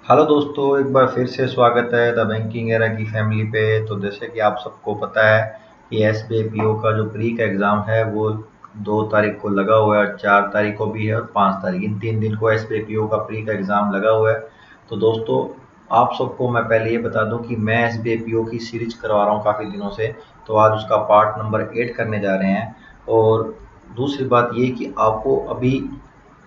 Hello दोस्तों, एक बार फिर से स्वागत है द बैंकिंग एरा की फैमिली पे। तो जैसे कि आप सबको पता है कि एसबीआईपीओ का जो प्री का एग्ज़ाम है वो 2 तारीख को लगा हुआ है, 4 तारीख को भी है और 5 तारीख, इन 3 दिन को एसबीआईपीओ का प्री का एग्ज़ाम लगा हुआ है। तो दोस्तों, आप सबको मैं पहले ये बता दूं कि मैं एसबीआईपीओ की सीरीज करवा रहा हूँ काफ़ी दिनों से। तो आज उसका पार्ट नंबर 8 करने जा रहे हैं। और दूसरी बात ये कि आपको अभी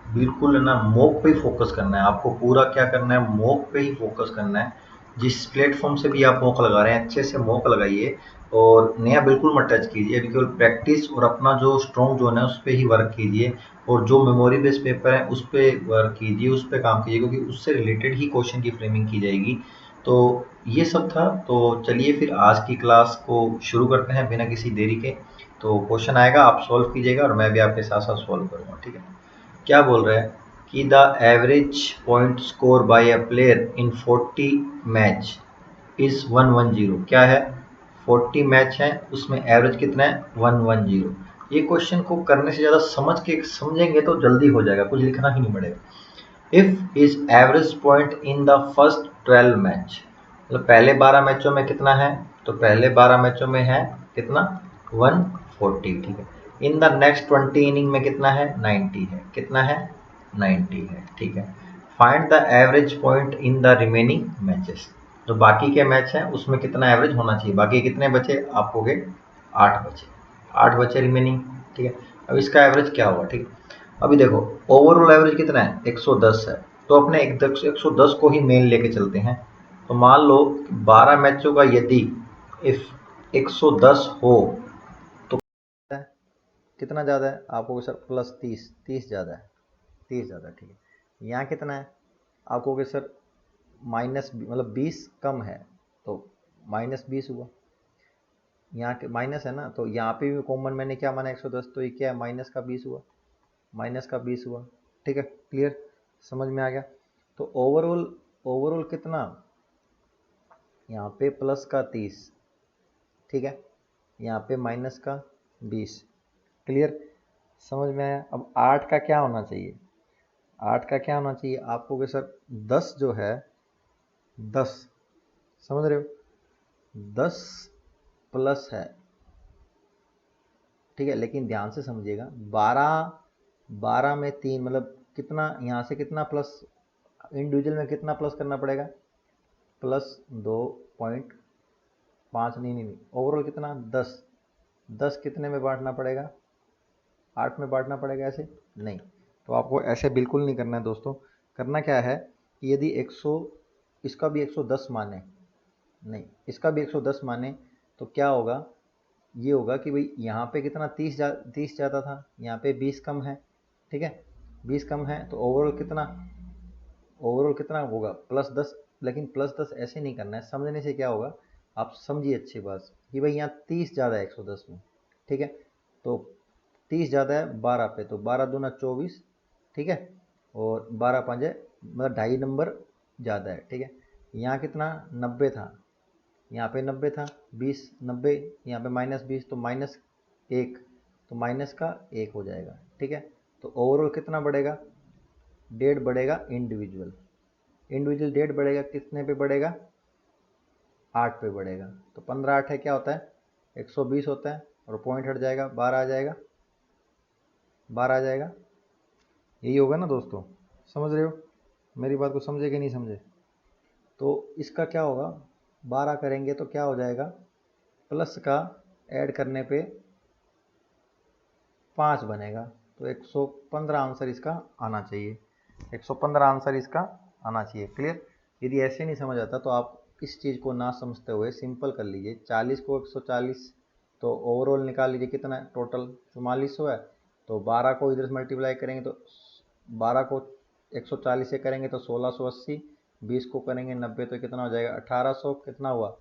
बिल्कुल है ना, मॉक पे ही फोकस करना है। आपको पूरा क्या करना है, मॉक पे ही फोकस करना है। जिस प्लेटफॉर्म से भी आप मॉक लगा रहे हैं, अच्छे से मॉक लगाइए और नया बिल्कुल मत टच कीजिए। अभी केवल प्रैक्टिस और अपना जो स्ट्रॉन्ग जोन है उस पर ही वर्क कीजिए। और जो मेमोरी बेस्ड पेपर है उस पर वर्क कीजिए, उस पर काम कीजिए, क्योंकि उससे रिलेटेड ही क्वेश्चन की फ्रेमिंग की जाएगी। तो ये सब था। तो चलिए फिर आज की क्लास को शुरू करते हैं बिना किसी देरी के। तो क्वेश्चन आएगा, आप सॉल्व कीजिएगा और मैं भी आपके साथ साथ सॉल्व करूँगा, ठीक है। क्या बोल रहा है कि the average point score bye a player in 40 match is 110। क्या है, 40 मैच है, उसमें एवरेज कितना है, 110। ये क्वेश्चन को करने से ज़्यादा समझ के समझेंगे तो जल्दी हो जाएगा, कुछ लिखना ही नहीं पड़ेगा। If is average point in the first 12 match, मतलब पहले 12 मैचों में कितना है, तो पहले 12 मैचों में है कितना, 140, ठीक है। इन द नेक्स्ट 20 इनिंग में कितना है, 90 है, कितना है, 90 है, ठीक है। Find the average point in the remaining matches, जो बाकी के मैच हैं उसमें कितना एवरेज होना चाहिए। बाकी कितने बचे, आप हो गए 8 बचे, 8 बचे रिमेनिंग, ठीक है। अब इसका एवरेज क्या होगा, ठीक है। अभी देखो, ओवरऑल एवरेज कितना है, 110 है। तो अपने 110 को ही मेन लेके चलते हैं। तो मान लो 12 मैचों का यदि इफ 110 हो तो कितना ज़्यादा है, आप कहोगे सर प्लस 30, 30 ज़्यादा है, 30 ज़्यादा, ठीक है। यहाँ कितना है, आप कहोगे सर माइनस, मतलब 20 कम है, तो -20 हुआ। यहाँ के माइनस है ना, तो यहाँ पे भी कॉमन मैंने क्या माना, 110, तो ये क्या है, माइनस का 20 हुआ, माइनस का 20 हुआ, ठीक है। क्लियर, समझ में आ गया। तो ओवरऑल, ओवरऑल कितना, यहाँ पे प्लस का 30, ठीक है, यहाँ पे माइनस का 20। क्लियर, समझ में आया। अब 8 का क्या होना चाहिए, 8 का क्या होना चाहिए, आपको कि सर 10 जो है, 10, समझ रहे हो, 10 प्लस है, ठीक है। लेकिन ध्यान से समझिएगा, 12, 12 में 3 मतलब कितना, यहाँ से कितना प्लस, इंडिविजुअल में कितना प्लस करना पड़ेगा, प्लस 2.5, नहीं, ओवरऑल कितना, 10, 10 कितने में बांटना पड़ेगा, 8 में बांटना पड़ेगा, ऐसे नहीं। तो आपको ऐसे बिल्कुल नहीं करना है दोस्तों। करना क्या है कि यदि 100, इसका भी 110 माने, नहीं इसका भी 110 माने, तो क्या होगा, ये होगा कि भाई यहाँ पे कितना, 30 ज़्यादा था, यहाँ पे 20 कम है, ठीक है। 20 कम है तो ओवरऑल कितना, ओवरऑल कितना होगा, +10। लेकिन +10 ऐसे नहीं करना है, समझने से क्या होगा, आप समझिए अच्छी बात कि भाई यहाँ 30 ज़्यादा है 110 में, ठीक है। तो 30 ज़्यादा है 12 पे, तो 12 दूना 24, ठीक है। और 12 पंजे मतलब 2.5 नंबर ज़्यादा है, ठीक है। यहाँ कितना, 90 था, यहाँ पे 90 था, 20 90, यहाँ पे -20, तो -1, तो माइनस का 1 हो जाएगा, ठीक है। तो ओवरऑल कितना बढ़ेगा, 1.5 बढ़ेगा इंडिविजुअल, इंडिविजुअल 1.5 बढ़ेगा, कितने पे बढ़ेगा, 8 पे बढ़ेगा। तो 15 8 है, क्या होता है, 120 होता है, और पॉइंट हट जाएगा, 12 आ जाएगा, 12 आ जाएगा। यही होगा ना दोस्तों, समझ रहे हो, मेरी बात को समझे कि नहीं समझे। तो इसका क्या होगा, 12 करेंगे तो क्या हो जाएगा, प्लस का ऐड करने पे 5 बनेगा, तो 115 आंसर इसका आना चाहिए, 115 आंसर इसका आना चाहिए। क्लियर। यदि ऐसे नहीं समझ आता तो आप इस चीज़ को ना समझते हुए सिंपल कर लीजिए, 40 को 140, तो ओवरऑल निकाल लीजिए कितना है, टोटल 4400 है। तो 12 को इधर से मल्टीप्लाई करेंगे तो 12 को 140 से करेंगे तो 1680, 20 को करेंगे 90 तो कितना हो जाएगा, 1800, कितना हुआ,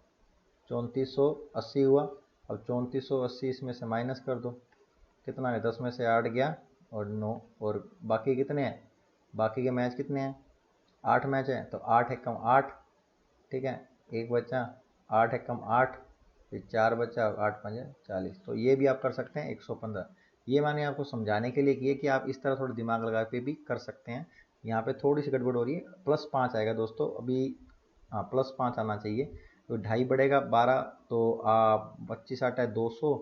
3480 हुआ। अब 3480 इसमें से माइनस कर दो, कितना है, 10 में से 8 गया और 9, और बाकी कितने हैं, बाकी के मैच कितने हैं, 8 मैच हैं, तो 8 एक कम 8, ठीक है, एक बचा, 8 एक कम 8, फिर 4 बचा, 8 5 40। तो ये भी आप कर सकते हैं 115। ये मैंने आपको समझाने के लिए किए कि आप इस तरह थोड़ा दिमाग लगा के भी कर सकते हैं, यहाँ पे थोड़ी सी गड़बड़ हो रही है, +5 आएगा दोस्तों अभी। हाँ +5 आना चाहिए। तो 2.5 बढ़ेगा 12, तो 25 8 है 200,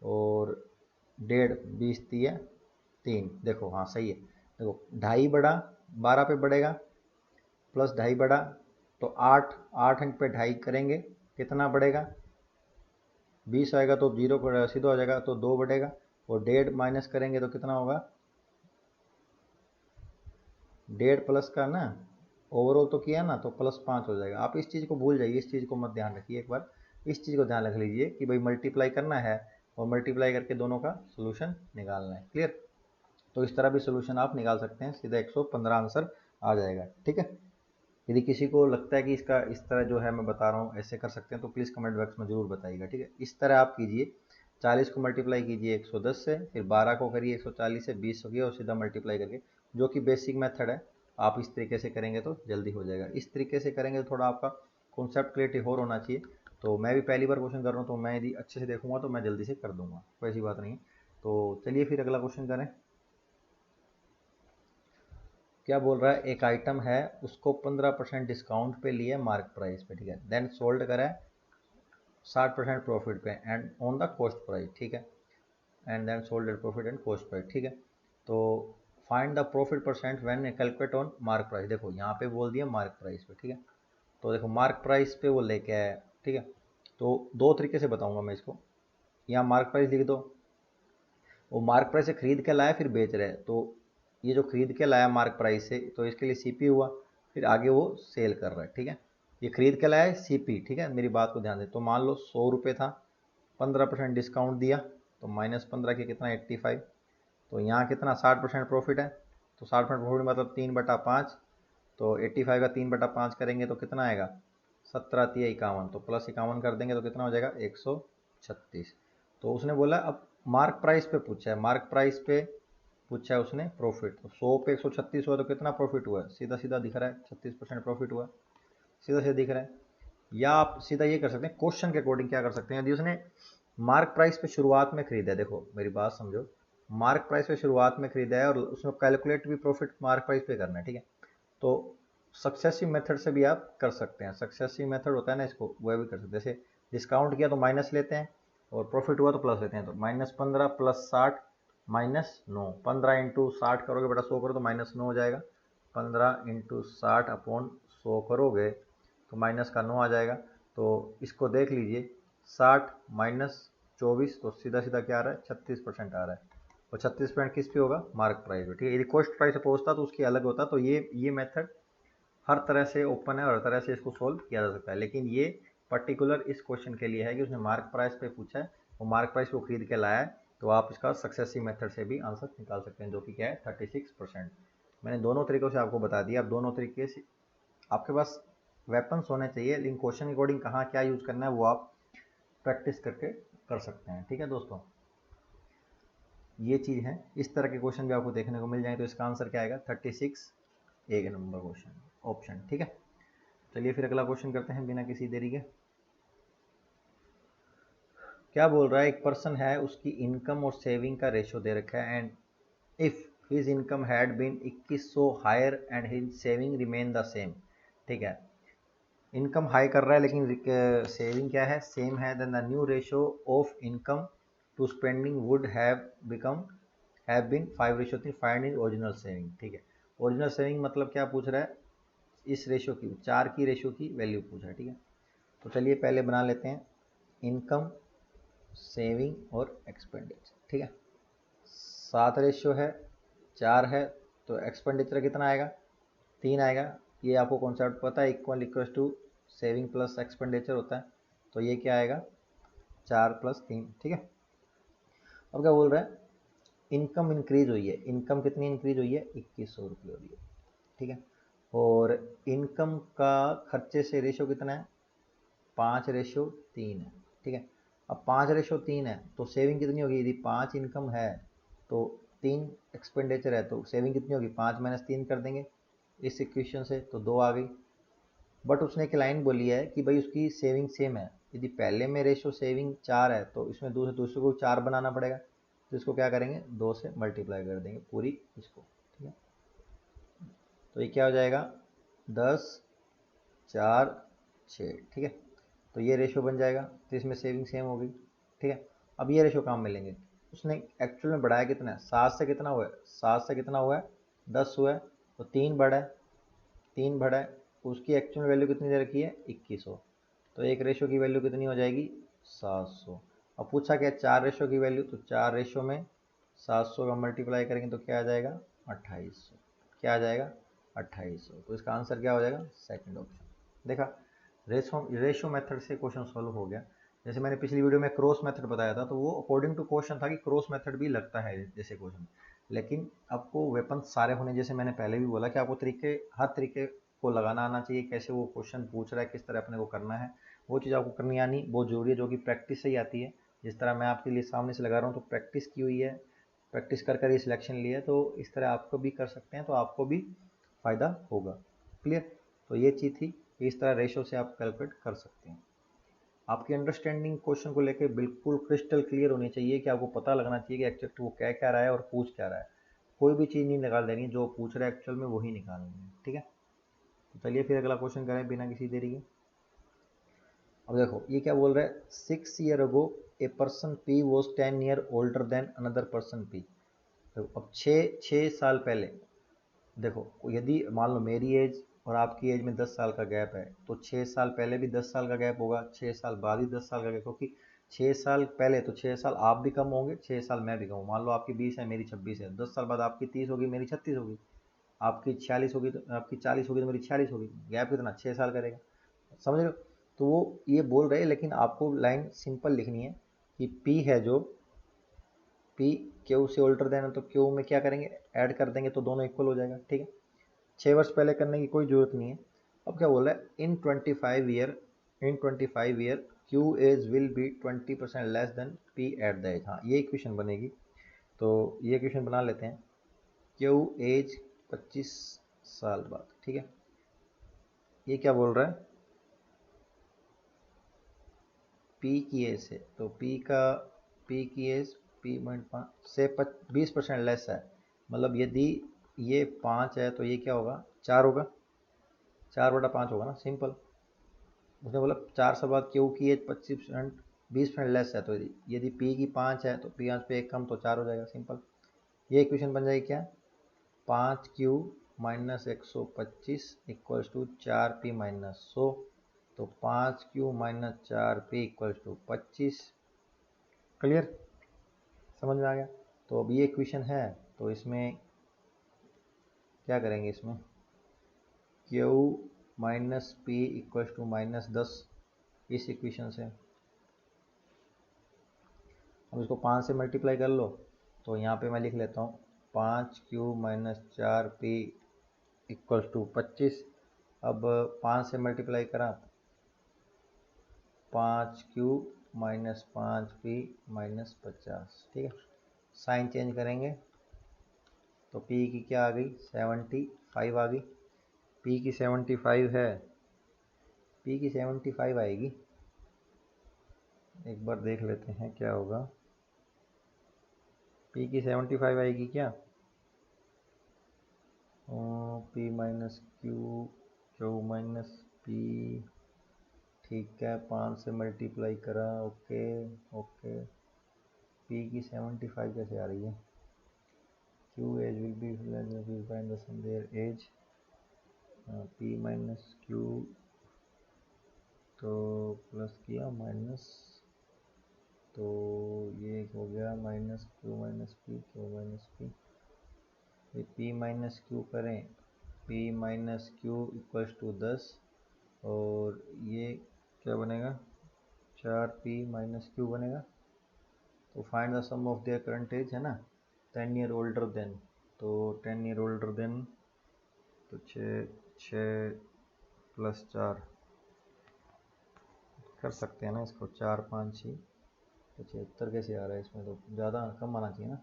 और 1.5 20 दिया 3। देखो हाँ सही है। देखो 2.5 बढ़ा 12 पे बढ़ेगा, प्लस 2.5 बढ़ा तो 8, 8 अंक पे 2.5 करेंगे कितना बढ़ेगा, 20 आएगा तो 0 सीधा हो जाएगा, तो 2 बढ़ेगा, और 1.5 माइनस करेंगे तो कितना होगा, 1.5 प्लस का ना ओवरऑल तो किया ना, तो +5 हो जाएगा। आप इस चीज़ को भूल जाइए, इस चीज़ को मत ध्यान रखिए, एक बार इस चीज़ को ध्यान रख लीजिए कि भाई मल्टीप्लाई करना है और मल्टीप्लाई करके दोनों का सोल्यूशन निकालना है। क्लियर? तो इस तरह भी सोल्यूशन आप निकाल सकते हैं, सीधा 115 आंसर आ जाएगा। ठीक है, यदि किसी को लगता है कि इसका इस तरह जो है मैं बता रहा हूँ ऐसे कर सकते हैं, तो प्लीज़ कमेंट बॉक्स में ज़रूर बताइएगा। ठीक है, इस तरह आप कीजिए, 40 को मल्टीप्लाई कीजिए 110 से, फिर 12 को करिए 140 से, 20 हो गया और सीधा मल्टीप्लाई करके, जो कि बेसिक मेथड है। आप इस तरीके से करेंगे तो जल्दी हो जाएगा। इस तरीके से करेंगे तो थोड़ा आपका कॉन्सेप्ट क्लियर और होना चाहिए। तो मैं भी पहली बार क्वेश्चन कर रहा हूँ, तो मैं यदि अच्छे से देखूंगा तो मैं जल्दी से कर दूंगा, कोई ऐसी बात नहीं। तो चलिए फिर अगला क्वेश्चन करें। क्या बोल रहा है, एक आइटम है उसको 15% डिस्काउंट पे लिए मार्क प्राइस पे, ठीक है, देन सोल्ड करा है 60% प्रॉफिट पे and on the cost price, ठीक है, and then sold at profit and cost price, ठीक है। तो find the profit percent when calculate on mark price. देखो यहाँ पे बोल दिया मार्क प्राइस पे, ठीक है। तो देखो मार्क प्राइस पे वो लेके आया, ठीक है। तो दो तरीके से बताऊंगा मैं इसको। यहाँ मार्क प्राइस लिख दो, वो मार्क प्राइस से खरीद के लाया फिर बेच रहे हैं, तो ये जो खरीद के लाया मार्क प्राइस से, तो इसके लिए सीपी हुआ, फिर आगे वो सेल कर रहा है, ठीक है। ये खरीद के लाया है सीपी, ठीक है, मेरी बात को ध्यान दें। तो मान लो 100 रुपये था, 15% डिस्काउंट दिया, तो -15 के कितना 85। तो यहाँ कितना 60% प्रॉफिट है, तो 60% प्रॉफिट मतलब 3/5, तो 85 का 3/5 करेंगे तो कितना आएगा, 17×3 = 51, तो +51 कर देंगे तो कितना हो जाएगा 136। तो उसने बोला अब मार्क प्राइस पे पूछा है, मार्क प्राइस पे पूछा है उसने प्रॉफिट, तो 100 पे 136 हुआ तो कितना प्रॉफिट हुआ है, सीधा सीधा दिख रहा है 36% प्रॉफिट हुआ, सीधा सीधा दिख रहा है। या आप सीधा ये कर सकते हैं, क्वेश्चन के अकॉर्डिंग क्या कर सकते हैं, यदि उसने मार्क प्राइस पे शुरुआत में खरीदा है, देखो मेरी बात समझो, मार्क प्राइस पे शुरुआत में खरीदा है और उसमें कैलकुलेट भी प्रॉफिट मार्क प्राइस पे करना है, ठीक है। तो सक्सेसिव मेथड से भी आप कर सकते हैं, सक्सेसिव मेथड होता है ना, इसको वह भी कर सकते हैं। जैसे डिस्काउंट किया तो माइनस लेते हैं, और प्रॉफिट हुआ तो प्लस लेते हैं। तो -15 + 60 -9, 15 इंटू 60 करोगे बेटा 100 करो तो -9 हो जाएगा, 15 इंटू 60/100 करोगे तो माइनस का 9 आ जाएगा। तो इसको देख लीजिए, 60 - 24, तो सीधा सीधा क्या आ रहा है 36% आ रहा है, और 36% किस पे होगा, मार्क प्राइस पे, ठीक है। यदि कॉस्ट प्राइस से पहुंचता तो उसकी अलग होता। तो ये मेथड हर तरह से ओपन है और हर तरह से इसको सोल्व किया जा सकता है, लेकिन ये पर्टिकुलर इस क्वेश्चन के लिए है कि उसने मार्क प्राइस पे पूछा है, वो मार्क प्राइस को खरीद के लाया है। तो आप इसका सक्सेसिव मेथड से भी आंसर निकाल सकते हैं, जो कि क्या है 36%। मैंने दोनों तरीकों से आपको बता दिया। अब दोनों तरीके से आपके पास वेपन्स होने चाहिए, लेकिन क्वेश्चन के अकॉर्डिंग कहाँ क्या यूज करना है वो आप प्रैक्टिस करके कर सकते हैं, ठीक है दोस्तों। ये चीज़ है, इस तरह के क्वेश्चन भी आपको देखने को मिल जाएंगे। तो इसका आंसर क्या आएगा 36, एक नंबर क्वेश्चन ऑप्शन, ठीक है। चलिए फिर अगला क्वेश्चन करते हैं बिना किसी देरी के। क्या बोल रहा है, एक पर्सन है, उसकी इनकम और सेविंग का रेशियो दे रखा है, and if his income had been 2100 higher and his saving remain the same, ठीक है। इनकम हाई कर रहा है लेकिन सेविंग क्या है, सेम है, then the new ratio of income to spending would have been 5:3, find in original saving, ठीक है। ओरिजिनल सेविंग मतलब क्या पूछ रहा है, इस रेशियो की 4 की रेशियो की वैल्यू पूछा है, ठीक है। तो चलिए पहले बना लेते हैं इनकम, सेविंग और एक्सपेंडिचर, ठीक है। 7 रेशियो है, 4 है, तो एक्सपेंडिचर कितना आएगा, 3 आएगा। ये आपको कॉन्सेप्ट पता है, equal to saving plus expenditure होता है। तो ये क्या आएगा 4 + 3, ठीक है। अब क्या बोल रहा है, इनकम इंक्रीज हुई है, इनकम कितनी इंक्रीज हुई है 2100 रुपये हो रही है, ठीक है। और इनकम का खर्चे से रेशियो कितना है 5:3 है, ठीक है। अब 5:3 है तो सेविंग कितनी होगी, यदि 5 इनकम है तो 3 एक्सपेंडिचर है, तो सेविंग कितनी होगी, 5 - 3 कर देंगे इस इक्वेशन से, तो 2 आ गई। बट उसने एक लाइन बोली है कि भाई उसकी सेविंग सेम है। यदि पहले में रेशो सेविंग 4 है तो इसमें दूसरे को 4 बनाना पड़ेगा, तो इसको क्या करेंगे 2 से मल्टीप्लाई कर देंगे पूरी इसको, ठीक है। तो तो ये क्या हो जाएगा 10 4 6, ठीक है। तो ये रेशो बन जाएगा, तो इसमें सेविंग सेम होगी, ठीक है। अब ये रेशो काम में लेंगे, उसने एक्चुअल में बढ़ाया कितना है, 7 से कितना हुआ है, 7 से कितना हुआ है 10 हुआ है, तो 3 बढ़ा है, 3 बढ़ा है, उसकी एक्चुअल वैल्यू कितनी दे रखी है 2100, तो एक रेशो की वैल्यू कितनी हो जाएगी 700। अब पूछा क्या 4 रेशो की वैल्यू, तो 4 रेशो में 700 का मल्टीप्लाई करेंगे तो क्या आ जाएगा 2800, क्या आ जाएगा 2800, तो इसका आंसर क्या हो जाएगा सेकंड ऑप्शन। देखा, रेशो मेथड से क्वेश्चन सॉल्व हो गया। जैसे मैंने पिछली वीडियो में क्रॉस मेथड बताया था, तो वो अकॉर्डिंग टू क्वेश्चन था कि क्रॉस मेथड भी लगता है जैसे क्वेश्चन, लेकिन आपको वेपन सारे होने, जैसे मैंने पहले भी बोला कि आपको हर तरीके को लगाना आना चाहिए, कैसे वो क्वेश्चन पूछ रहा है किस तरह अपने को करना है, वो चीज़ आपको करनी आनी बहुत ज़रूरी है, जो कि प्रैक्टिस से ही आती है। जिस तरह मैं आपके लिए सामने से लगा रहा हूँ तो प्रैक्टिस की हुई है, प्रैक्टिस कर कर ये सिलेक्शन लिया है, तो इस तरह आपको भी कर सकते हैं, तो आपको भी फ़ायदा होगा। क्लियर, तो ये चीज़ थी कि इस तरह रेशो से आप कैलकुलेट कर सकते हैं। आपकी अंडरस्टैंडिंग क्वेश्चन को लेकर बिल्कुल क्रिस्टल क्लियर होनी चाहिए, कि आपको पता लगना चाहिए कि एक्चुअली वो क्या क्या रहा है और पूछ क्या रहा है। कोई भी चीज़ नहीं निकाल देनी, जो पूछ रहा है एक्चुअल में वही निकालनी है, ठीक है। तो चलिए फिर अगला क्वेश्चन करें बिना किसी देरी के। अब देखो ये क्या बोल रहा है, 6 year ago a person P was 10 year older than another person P. तो अब 6 साल पहले, देखो यदि मान लो मेरी एज और आपकी एज में 10 साल का गैप है, तो 6 साल पहले भी 10 साल का गैप होगा, 6 साल बाद भी 10 साल का गैप, क्योंकि 6 साल पहले तो 6 साल आप भी कम होंगे, 6 साल मैं भी कम हूँ। मान लो आपकी 20 है मेरी 26 है, 10 साल बाद आपकी 30 होगी मेरी 36 होगी, आपकी 46 होगी तो आपकी 40 होगी तो मेरी 46 होगी, गैप कितना 6 साल करेगा, समझ रहे हो। तो वो ये बोल रहे हैं, लेकिन आपको लाइन सिंपल लिखनी है कि पी है जो, पी क्यू से ओल्डर देना, तो क्यू में क्या करेंगे ऐड कर देंगे तो दोनों इक्वल हो जाएगा, ठीक है। 6 वर्ष पहले करने की कोई जरूरत नहीं है। अब क्या बोल रहा है, in 25 year Q age will be 20% less than P at the age. हाँ ये इक्वेशन बनेगी, तो ये इक्वेशन बना लेते हैं, क्यू एज 25 साल बाद, ठीक है। ये क्या बोल रहा है, पी की एज से, तो पी की एज P.5 से 20% लेस है, मतलब यदि ये 5 है तो ये क्या होगा 4 होगा, 4/5 होगा ना, सिंपल। उसने बोला 4 साल बाद क्यू की एज 25% 20% लेस है, तो यदि पी की 5 है तो P5 पे एक कम तो 4 हो जाएगा, सिंपल। ये इक्वेशन बन जाएगी क्या, 5Q minus 125 equals to 4P-100, तो 5Q minus 4P equals to 25। Clear, समझ में आ गया। तो अब ये इक्वेशन है, तो इसमें क्या करेंगे, इसमें Q minus P equals to -10, इस इक्वेशन से अब इसको 5 से मल्टीप्लाई कर लो, तो यहाँ पे मैं लिख लेता हूँ 5Q minus 4P equals to 25। अब 5 से मल्टीप्लाई करा, 5Q माइनस 5P माइनस 50, ठीक है। साइन चेंज करेंगे तो P की क्या आ गई 75 आ गई, P की 75 है, P की 75 आएगी, एक बार देख लेते हैं क्या होगा, P की 75 आएगी क्या, P minus Q minus P, ठीक है। 5 से मल्टीप्लाई करा, ओके ओके। P की 75 कैसे आ रही है, Q age will be find their age, P minus Q, तो प्लस किया माइनस, तो ये हो गया minus Q minus P, Q minus P, ये P माइनस Q करें, P minus Q equals to 10, और ये क्या बनेगा 4P-Q बनेगा। तो find the sum of their current age, है ना, 10 ईयर ओल्डर देन, तो 10 ईयर ओल्डर देन, तो 6 प्लस 4 कर सकते हैं ना इसको, 4 5 6, तो 76 कैसे आ रहा है इसमें, तो ज़्यादा कम आना चाहिए ना,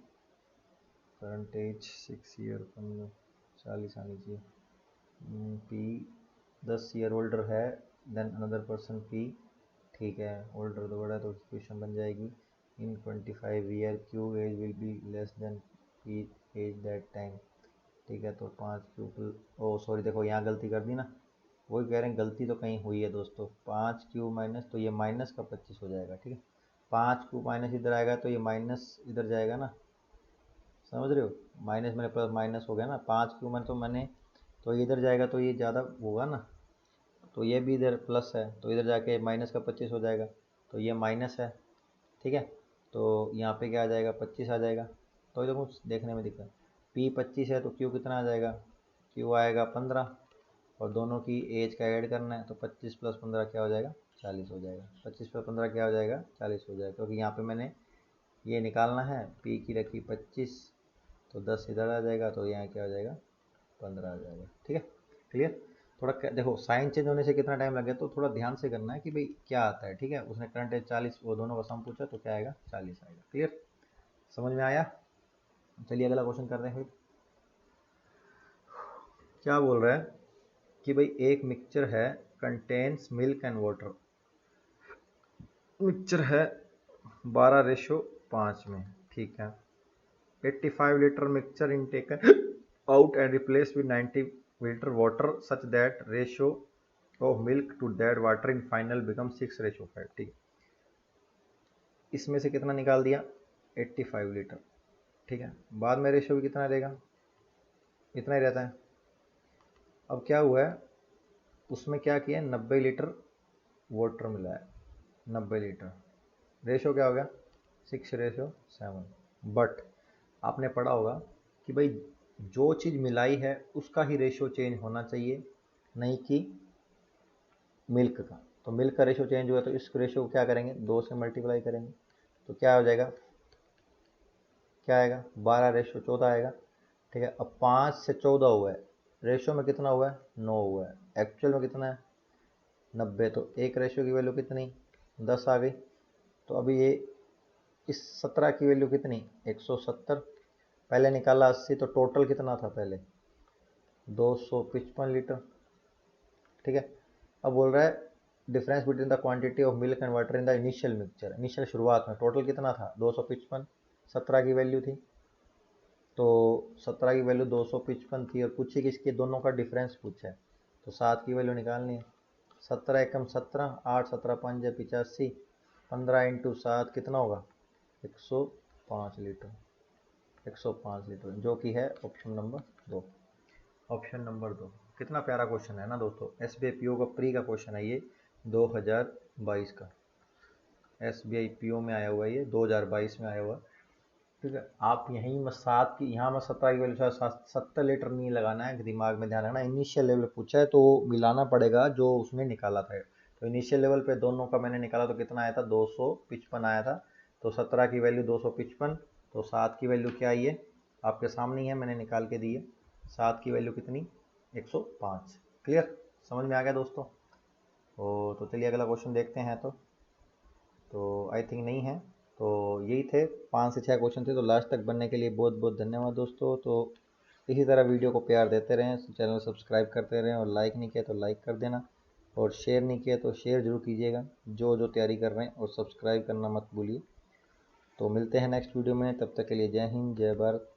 करंट एज 6 ईयर कम 40 आनी चाहिए। P 10 ईयर ओल्डर है देन अनदर पर्सन P, ठीक है, ओल्डर तो बड़ा, तो इक्वेशन बन जाएगी in 25 year Q age will be less than P age that time, ठीक है, तो 5 क्यू, ओ सॉरी देखो यहाँ गलती कर दी ना, वही कह रहे हैं गलती तो कहीं हुई है दोस्तों। 5 क्यू माइनस, तो ये माइनस का 25 हो जाएगा, ठीक है। 5 क्यू माइनस इधर आएगा तो ये माइनस इधर जाएगा ना, समझ रहे हो, माइनस मैंने प्लस माइनस हो गया ना। 5 क्यू में तो मैंने, तो इधर जाएगा तो ये ज़्यादा होगा ना, तो ये भी इधर प्लस है तो इधर जाके माइनस का 25 हो जाएगा, तो ये माइनस है, ठीक है। तो यहाँ पे क्या आ जाएगा, 25 आ जाएगा। तो ये देखो देखने में दिक्कत, पी 25 है तो क्यू कितना आ जाएगा, क्यू आएगा 15, और दोनों की एज का ऐड करना है, तो 25 प्लस 15 क्या हो जाएगा, 40 हो जाएगा। 25 प्लस 15 क्या हो जाएगा, 40 हो जाएगा, क्योंकि यहाँ पे मैंने ये निकालना है, पी की रखी 25, तो 10 इधर आ जाएगा, तो यहाँ क्या हो जाएगा, 15 आ जाएगा, ठीक है। क्लियर। थोड़ा देखो साइन चेंज होने से कितना टाइम लगे, तो थोड़ा ध्यान से करना है कि भाई क्या आता है, ठीक है। उसने करंट एज 40, वो दोनों का सम पूछा तो क्या आएगा, 40 आएगा। क्लियर, समझ में आया। चलिए अगला क्वेश्चन कर रहे हैं। क्या बोल रहा है कि भाई एक मिक्सचर है, contains milk and water, mixture है 12:5 में, ठीक है। 85 litre mixture in taken out and replaced with 90 liter water such that ratio of milk to that water in final becomes 6:5, ठीक है। इसमें से कितना निकाल दिया, 85 लीटर, ठीक है। बाद में रेशियो भी कितना रहेगा, इतना ही रहता है। अब क्या हुआ है, उसमें क्या किया, 90 लीटर वाटर मिला है, 90 लीटर, रेशियो क्या हो गया, 6:7। बट आपने पढ़ा होगा कि भाई जो चीज़ मिलाई है उसका ही रेशियो चेंज होना चाहिए, नहीं कि मिल्क का। तो मिल्क का रेशियो चेंज हुआ तो इस रेशियो को क्या करेंगे, 2 से मल्टीप्लाई करेंगे, तो क्या हो जाएगा, क्या आएगा, 12:14 आएगा, ठीक है। अब 5 से 14 हुआ है, रेशियो में कितना हुआ है, 9 हुआ है, एक्चुअल में कितना है, 90। तो एक रेशियो की वैल्यू कितनी, 10 आ गई। तो अभी ये इस 17 की वैल्यू कितनी, 170, पहले निकाला 80, तो टोटल कितना था पहले, 255 लीटर, ठीक है। अब बोल रहा है difference between the quantity of milk and water in the initial mixture, initial शुरुआत में टोटल कितना था, 255, 17 की वैल्यू थी, तो 17 की वैल्यू 255 थी, और पूछी कि इसके दोनों का डिफरेंस पूछा है, तो 7 की वैल्यू निकालनी है। 17 एकम 17, 8 17 5 85, 15 इंटू 7 कितना होगा, 105 लीटर, 105 लीटर, जो कि है ऑप्शन नंबर 2। Option number 2। कितना प्यारा क्वेश्चन है ना दोस्तों, SBI PO का प्री का क्वेश्चन है ये, 2022 का SBI PO में आया हुआ है, ये 2022 में आया हुआ, ठीक है। आप यहीं में 7 की, यहाँ में 17 की वैल्यू 70 लीटर नहीं लगाना है, दिमाग में ध्यान रखना, इनिशियल लेवल पूछा है तो मिलाना पड़ेगा जो उसने निकाला था। तो इनिशियल लेवल पे दोनों का मैंने निकाला तो कितना आया था, 255 आया था, तो 17 की वैल्यू 255, तो 7 की वैल्यू क्या आई है, आपके सामने ही है, मैंने निकाल के दी है। 7 की वैल्यू कितनी, 105। क्लियर, समझ में आ गया दोस्तों। तो चलिए अगला क्वेश्चन देखते हैं। तो आई थिंक नहीं है, तो यही थे 5 से 6 क्वेश्चन थे। तो लास्ट तक बनने के लिए बहुत बहुत धन्यवाद दोस्तों। तो इसी तरह वीडियो को प्यार देते रहें, चैनल सब्सक्राइब करते रहें, और लाइक नहीं किया तो लाइक कर देना, और शेयर नहीं किया तो शेयर जरूर कीजिएगा, जो जो तैयारी कर रहे हैं, और सब्सक्राइब करना मत भूलिए। तो मिलते हैं नेक्स्ट वीडियो में, तब तक के लिए जय हिंद, जय भारत।